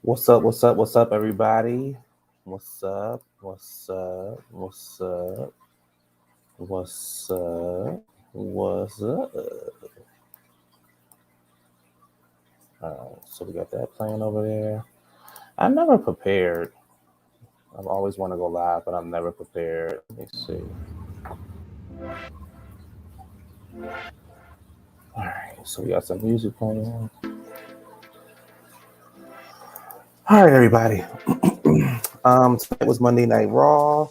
What's up? What's up? What's up, everybody? What's up? What's up? What's up? What's up? What's up? All right, so we got that playing over there. I'm never prepared. I've always want to go live, but I'm never prepared. Let me see. All right, so we got some music playing. All right, everybody. Tonight was Monday Night Raw.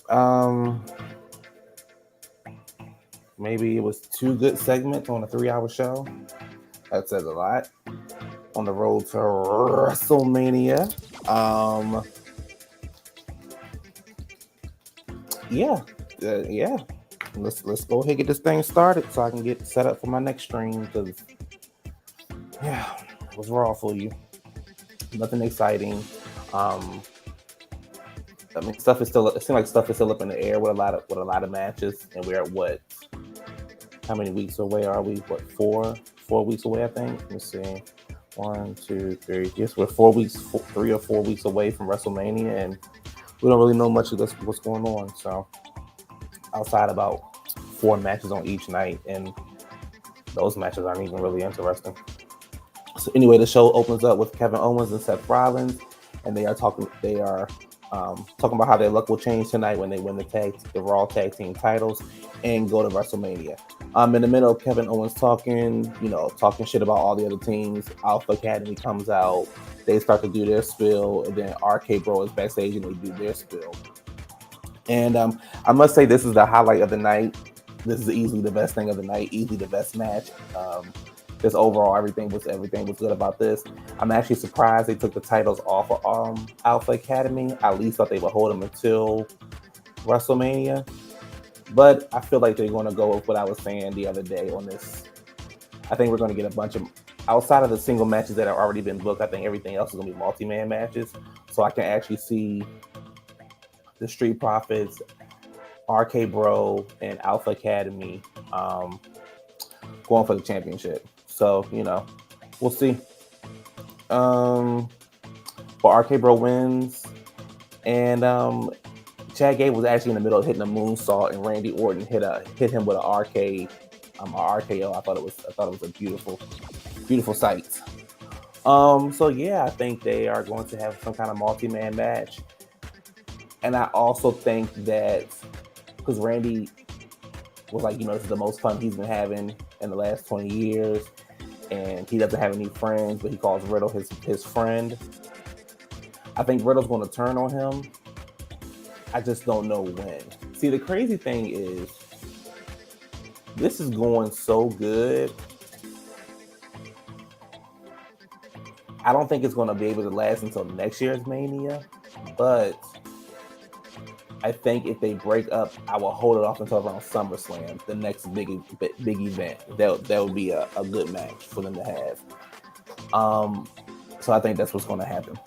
Um, Maybe it was two good segments on a 3-hour show. That says a lot. On the road to WrestleMania. Yeah, yeah. Let's go ahead and get this thing started so I can get set up for my next stream. Because yeah, it was raw for you. Nothing exciting. I mean, stuff is still. It seems like stuff is still up in the air with a lot of matches, and we're at what? How many weeks away are we? What, 4 weeks away? I think. Let me see. 1, 2, 3. Yes, we're 4 weeks, 3 or 4 weeks away from WrestleMania, and we don't really know much of this, what's going on. So, outside about 4 matches on each night, and those matches aren't even really interesting. So anyway, the show opens up with Kevin Owens and Seth Rollins, and they are talking. They are talking about how their luck will change tonight when they win the Raw Tag Team titles and go to WrestleMania. In the middle of Kevin Owens talking shit about all the other teams, Alpha Academy comes out. They start to do their spiel, and then RK Bro is backstage and they do their spiel. And I must say, this is the highlight of the night. This is easily the best thing of the night, easily the best match. Just overall, everything was good about this. I'm actually surprised they took the titles off of Alpha Academy. I at least thought they would hold them until WrestleMania. But I feel like they're going to go with what I was saying the other day on this. I think we're going to get a bunch of, outside of the single matches that have already been booked, I think everything else is going to be multi-man matches. So I can actually see the Street Profits, RK Bro, and Alpha Academy going for the championship. So, we'll see. But RK Bro wins. And Chad Gable was actually in the middle of hitting a moonsault, and Randy Orton hit him with an RKO. I thought it was a beautiful sight. So yeah, I think they are going to have some kind of multi-man match. And I also think that because Randy was like, this is the most fun he's been having in the last 20 years, and he doesn't have any friends, but he calls Riddle his friend. I think Riddle's going to turn on him. I just don't know when. See, the crazy thing is, this is going so good. I don't think it's going to be able to last until next year's Mania, but I think if they break up, I will hold it off until around SummerSlam, the next big event. That would be a good match for them to have. So I think that's what's going to happen.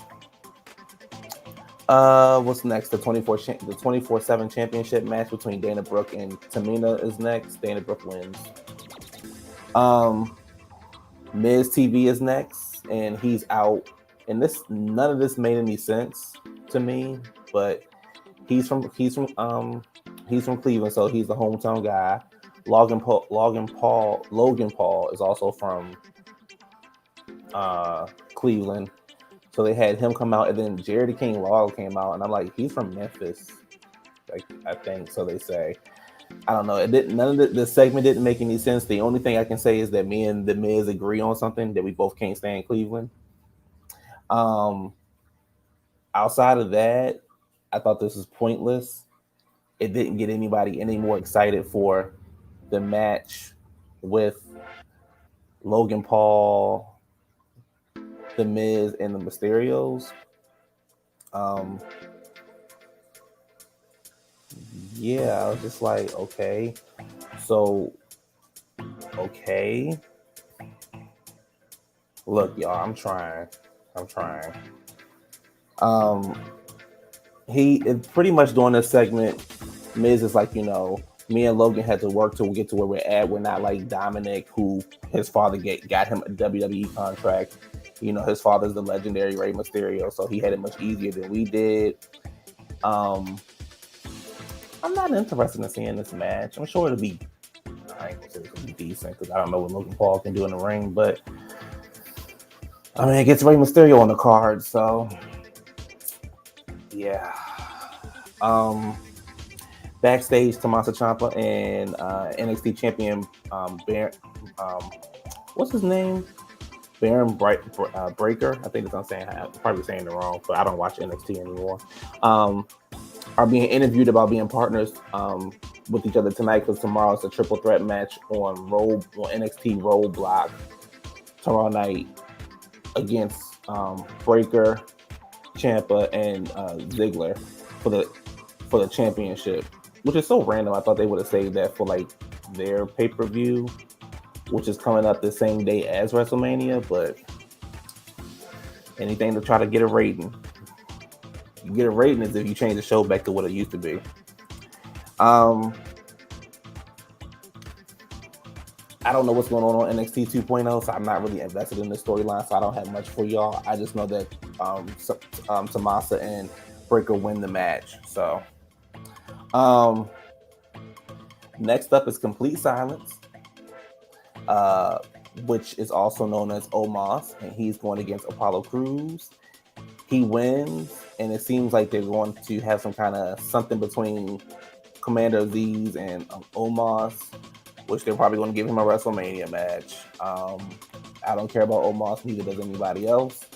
What's next? The 24/7 championship match between Dana Brooke and Tamina is next. Dana Brooke wins. Miz TV is next, and he's out. And none of this made any sense to me, but he's from Cleveland, so he's the hometown guy. Logan Paul is also from Cleveland. So they had him come out, and then Jerry King Lawler came out, and I'm like, he's from Memphis, I think. So they say. I don't know. It didn't. None of the segment didn't make any sense. The only thing I can say is that me and the Miz agree on something, that we both can't stand Cleveland. Outside of that, I thought this was pointless. It didn't get anybody any more excited for the match with Logan Paul, the Miz, and the Mysterios. Yeah, I was just like, okay. So, okay. Look, y'all, I'm trying. He pretty much during this segment, Miz is like, me and Logan had to work to get to where we're at. We're not like Dominic, who his father got him a WWE contract. You know, his father's the legendary Rey Mysterio, so he had it much easier than we did. I'm not interested in seeing this match. I'm sure it'll be, I ain't gonna say it'll be decent because I don't know what Logan Paul can do in the ring, but I mean, it gets Rey Mysterio on the card, so yeah. Backstage, Tommaso Ciampa and NXT champion Baron, what's his name? Baron Breaker. I think that's what I'm saying. I'm probably saying it wrong, but I don't watch NXT anymore. Are being interviewed about being partners with each other tonight because tomorrow it's a triple threat match on NXT Roadblock tomorrow night against Breaker, Ciampa, and Ziggler for the championship, which is so random. I thought they would have saved that for like their pay-per-view, which is coming up the same day as WrestleMania, but anything to try to get a rating. You get a rating is if you change the show back to what it used to be. I don't know what's going on NXT 2.0, so I'm not really invested in the storyline, so I don't have much for y'all. I just know that Tommaso and Breaker win the match. So next up is Complete Silence, which is also known as Omos, and he's going against Apollo Crews. He wins, and it seems like they're going to have some kind of something between Commander Aziz and Omos, which they're probably going to give him a WrestleMania match. I don't care about Omos, neither does anybody else.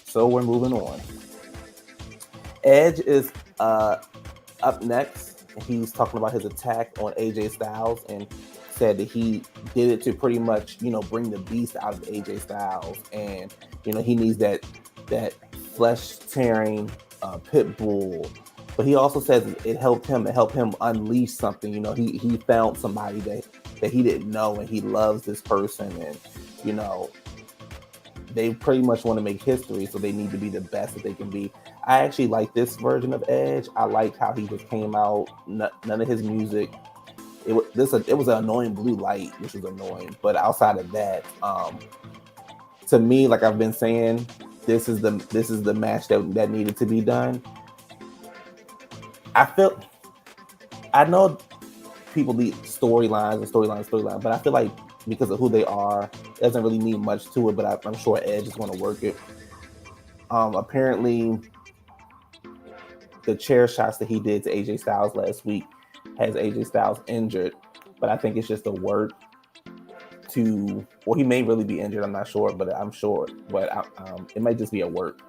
So we're moving on. Edge is up next. He's talking about his attack on AJ Styles and said that he did it to pretty much, bring the beast out of AJ Styles. And, he needs that flesh-tearing pit bull. But he also says it helped him unleash something. He found somebody that he didn't know, and he loves this person. And, they pretty much want to make history, so they need to be the best that they can be. I actually like this version of Edge. I like how he just came out. None of his music. It was an annoying blue light, which was annoying. But outside of that, to me, like I've been saying, this is the match that needed to be done. I know people need storylines, but I feel like because of who they are, it doesn't really mean much to it, but I'm sure Edge is going to work it. Apparently, the chair shots that he did to AJ Styles last week has AJ Styles injured, but I think it's just a work he may really be injured, I'm not sure, but it might just be a work.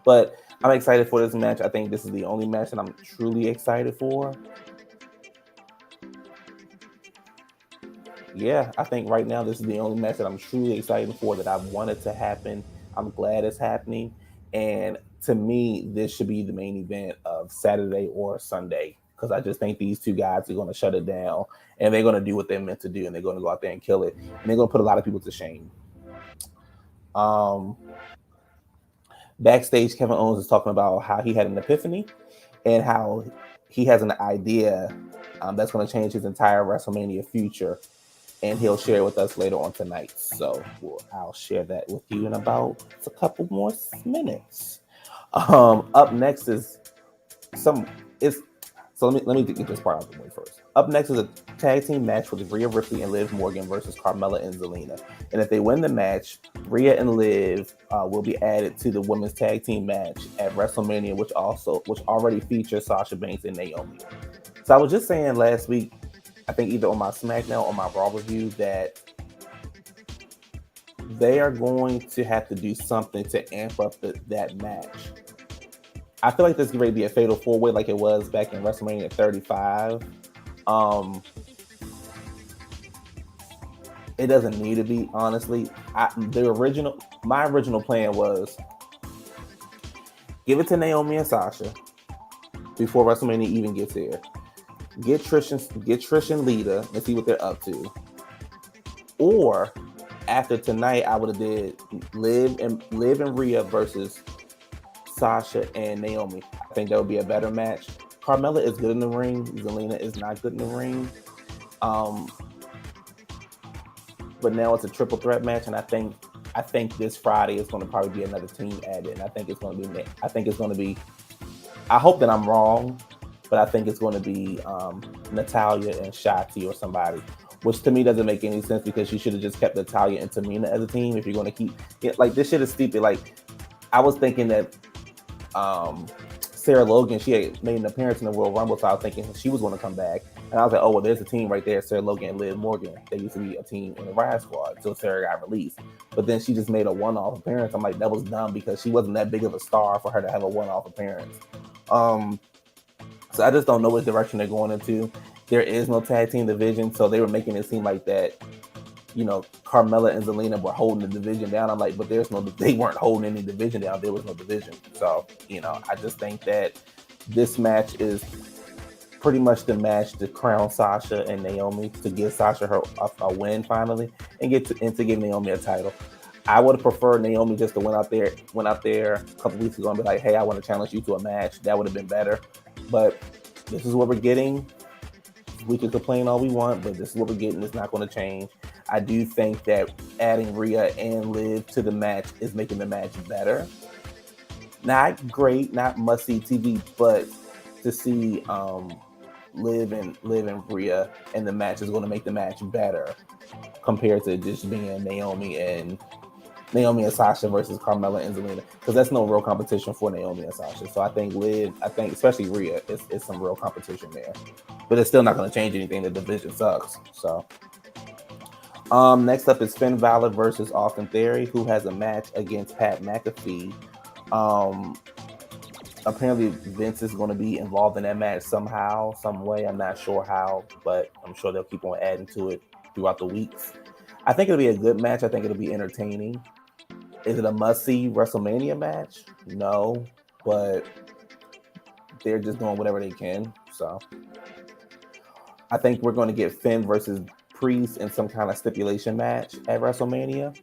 But I'm excited for this match. I think this is the only match that I'm truly excited for. Yeah, I think right now this is the only match that I'm truly excited for, that I've wanted to happen. I'm glad it's happening. And to me, this should be the main event of Saturday or Sunday, because I just think these two guys are going to shut it down, and they're going to do what they're meant to do, and they're going to go out there and kill it. And they're going to put a lot of people to shame. Backstage, Kevin Owens is talking about how he had an epiphany and how he has an idea that's going to change his entire WrestleMania future. And he'll share it with us later on tonight. So I'll share that with you in about a couple more minutes. Up next is let me get this part out of the way first. Up next is a tag team match with Rhea Ripley and Liv Morgan versus Carmella and Zelina. And if they win the match, Rhea and Liv will be added to the women's tag team match at WrestleMania, which already features Sasha Banks and Naomi. So I was just saying last week, I think either on my SmackDown or my Raw review, that they are going to have to do something to amp up that match. I feel like this is going to be a fatal four-way like it was back in WrestleMania 35. It doesn't need to be, honestly. My original plan was give it to Naomi and Sasha before WrestleMania even gets here. Get Trish and Lita and see what they're up to. Or after tonight, I would have did Liv and Rhea versus Sasha and Naomi. I think that would be a better match. Carmella is good in the ring. Zelina is not good in the ring. But now it's a triple threat match, and I think this Friday is going to probably be another team added. And I think it's going to be. I hope that I'm wrong, but I think it's going to be Natalya and Shotzi or somebody, which to me doesn't make any sense because you should have just kept Natalya and Tamina as a team if you're going to keep it. Like, this shit is stupid. Like, I was thinking that Sarah Logan, she had made an appearance in the Royal Rumble, so I was thinking she was going to come back. And I was like, oh, well, there's a team right there, Sarah Logan and Liv Morgan. They used to be a team in the Riot Squad until Sarah got released. But then she just made a one-off appearance. I'm like, that was dumb because she wasn't that big of a star for her to have a one-off appearance. So I just don't know what direction they're going into. There is no tag team division, so they were making it seem like that, you know, Carmella and Zelina were holding the division down. I'm like, but they weren't holding any division down. There was no division. So, you know, I just think that this match is pretty much the match to crown Sasha and Naomi, to give Sasha a win finally, and to give Naomi a title. I would have preferred Naomi just to went out there a couple weeks ago and be like, hey, I want to challenge you to a match. That would have been better. But this is what we're getting. We can complain all we want, but this is what we're getting. It's not going to change. I do think that adding Rhea and Liv to the match is making the match better. Not great, not must-see TV, but to see Liv and Rhea in the match is going to make the match better compared to just being Naomi and Sasha versus Carmella and Zelina, because that's no real competition for Naomi and Sasha. So I think especially Rhea, is some real competition there. But it's still not going to change anything. The division sucks. So next up is Finn Balor versus Austin Theory, who has a match against Pat McAfee. Apparently Vince is going to be involved in that match somehow, some way. I'm not sure how, but I'm sure they'll keep on adding to it throughout the weeks. I think it'll be a good match. I think it'll be entertaining. Is it a must-see WrestleMania match? No, but they're just doing whatever they can. So I think we're going to get Finn versus Priest in some kind of stipulation match at WrestleMania,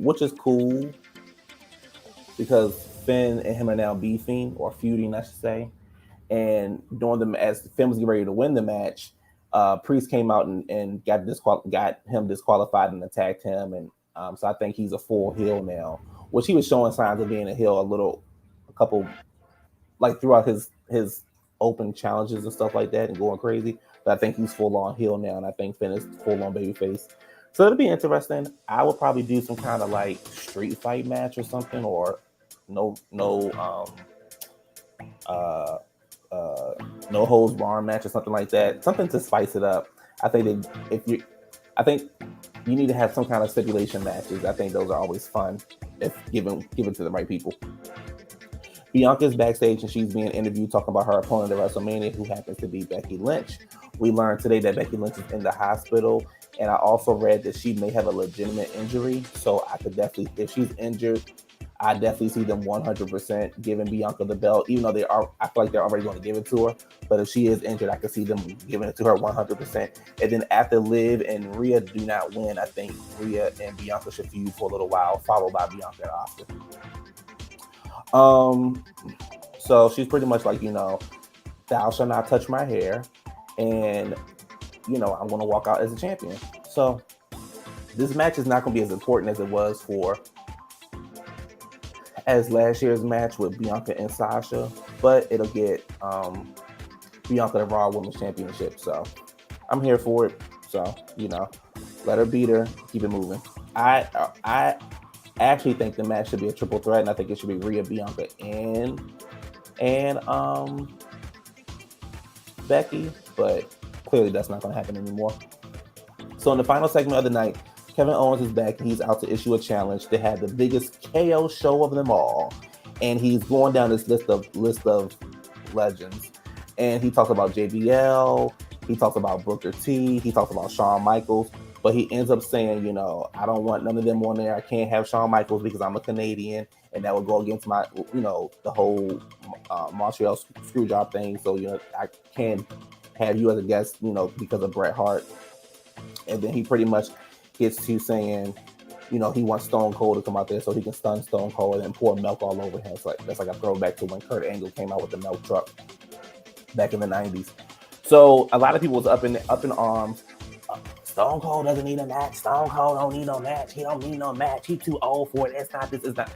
which is cool because Finn and him are now beefing, or feuding, I should say. And during them, as Finn was getting ready to win the match, Priest came out and got him disqualified and attacked him, and so I think he's a full heel now, which he was showing signs of being a heel a couple, like throughout his open challenges and stuff like that, and going crazy. But I think he's full on heel now, and I think Finn is full on babyface. So it'll be interesting. I would probably do some kind of like street fight match or something, or no holds barred match or something like that. Something to spice it up. I think you need to have some kind of stipulation matches. I think those are always fun if given to the right people. Bianca's backstage and she's being interviewed talking about her opponent at WrestleMania, who happens to be Becky Lynch. We learned today that Becky Lynch is in the hospital, and I also read that she may have a legitimate injury. So I could definitely, if she's injured, I definitely see them 100% giving Bianca the belt, even though I feel like they're already going to give it to her. But if she is injured, I could see them giving it to her 100%. And then after Liv and Rhea do not win, I think Rhea and Bianca should feud for a little while, followed by Bianca and Asuka. So she's pretty much like, thou shall not touch my hair, and I'm going to walk out as a champion. So this match is not going to be as important as it was as last year's match with Bianca and Sasha, but it'll get Bianca the Raw Women's Championship. So I'm here for it. So, let her beat her, keep it moving. I actually think the match should be a triple threat, and I think it should be Rhea, Bianca, and Becky, but clearly that's not going to happen anymore. So in the final segment of the night, Kevin Owens is back, and he's out to issue a challenge to have the biggest KO show of them all. And he's going down this list of legends. And he talks about JBL, he talks about Booker T, he talks about Shawn Michaels, but he ends up saying, I don't want none of them on there. I can't have Shawn Michaels because I'm a Canadian, and that would go against my, the whole Montreal Screwjob thing. So, I can't have you as a guest, because of Bret Hart. And then he pretty much gets to saying, you know, he wants Stone Cold to come out there so he can stun Stone Cold and then pour milk all over him. So that's like a throwback to when Kurt Angle came out with the milk truck back in the 90s. So a lot of people was up in arms. Stone Cold doesn't need a match. Stone Cold don't need no match. He don't need no match. He's too old for it. It's not this. It's not.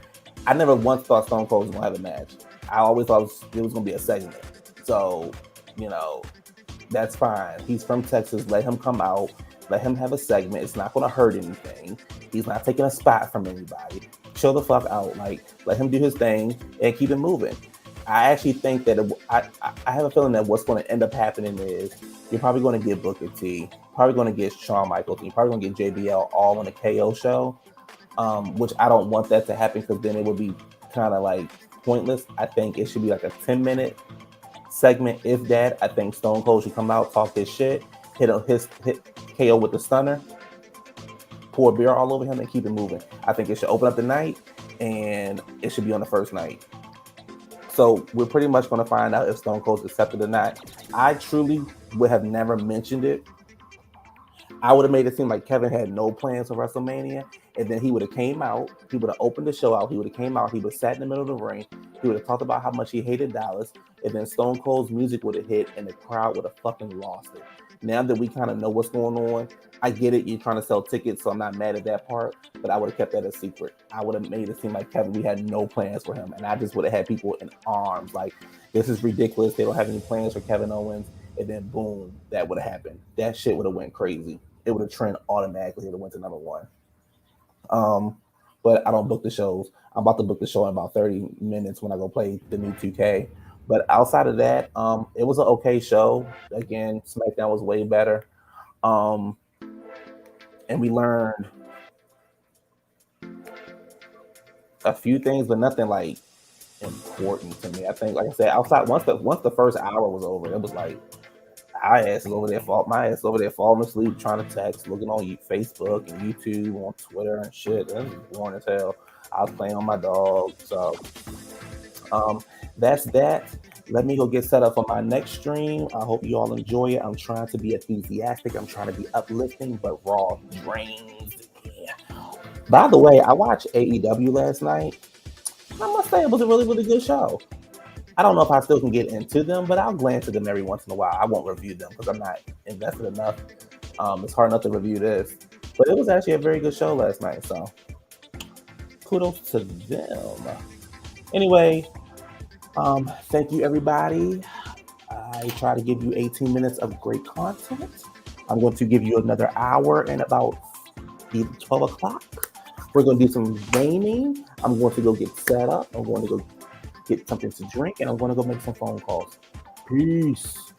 I never once thought Stone Cold was gonna have a match. I always thought it was gonna be a segment. So, you know, that's fine. He's from Texas. Let him come out. Let him have a segment. It's not gonna hurt anything. He's not taking a spot from anybody. Chill the fuck out. Like, let him do his thing and keep it moving. I actually think that I have a feeling that what's going to end up happening is you're probably going to get Booker T, probably going to get Shawn Michaels, you're probably going to get JBL all on a KO show, which I don't want that to happen because then it would be kind of like pointless. I think it should be like a 10-minute segment, if that. I think Stone Cold should come out, talk his shit, hit KO with the stunner, pour beer all over him, and keep it moving. I think it should open up the night, and it should be on the first night. So we're pretty much going to find out if Stone Cold's accepted or not. I truly would have never mentioned it. I would have made it seem like Kevin had no plans for WrestleMania, and then he would have came out, he would have opened the show out, he would have came out, he would have sat in the middle of the ring, he would have talked about how much he hated Dallas, and then Stone Cold's music would have hit, and the crowd would have fucking lost it. Now that we kind of know what's going on, I get it, you're trying to sell tickets, so I'm not mad at that part, but I would have kept that a secret. I would have made it seem like Kevin, we had no plans for him, and I just would have had people in arms, like, this is ridiculous, they don't have any plans for Kevin Owens, and then boom, that would have happened. That shit would have went crazy. It would have trend automatically. It would have went to number one. But I don't book the shows. I'm about to book the show in about 30 minutes when I go play the new 2K. But outside of that, it was an okay show. Again, SmackDown was way better. And we learned a few things, but nothing like important to me. I think, like I said, outside once the first hour was over, it was like my ass is over there falling asleep, trying to text, looking on Facebook and YouTube, on Twitter and shit. It was boring as hell. I was playing on my dog. So that's that. Let me go get set up for my next stream. I hope you all enjoy it. I'm trying to be enthusiastic. I'm trying to be uplifting, but raw drains. Yeah. By the way, I watched AEW last night. I must say it was a really, really good show. I don't know if I still can get into them, but I'll glance at them every once in a while. I won't review them because I'm not invested enough. It's hard enough to review this. But it was actually a very good show last night, so kudos to them. Anyway, thank you, everybody. I try to give you 18 minutes of great content. I'm going to give you another hour and about 12 o'clock. We're going to do some gaming. I'm going to go get set up. I'm going to go get something to drink, and I'm going to go make some phone calls. Peace.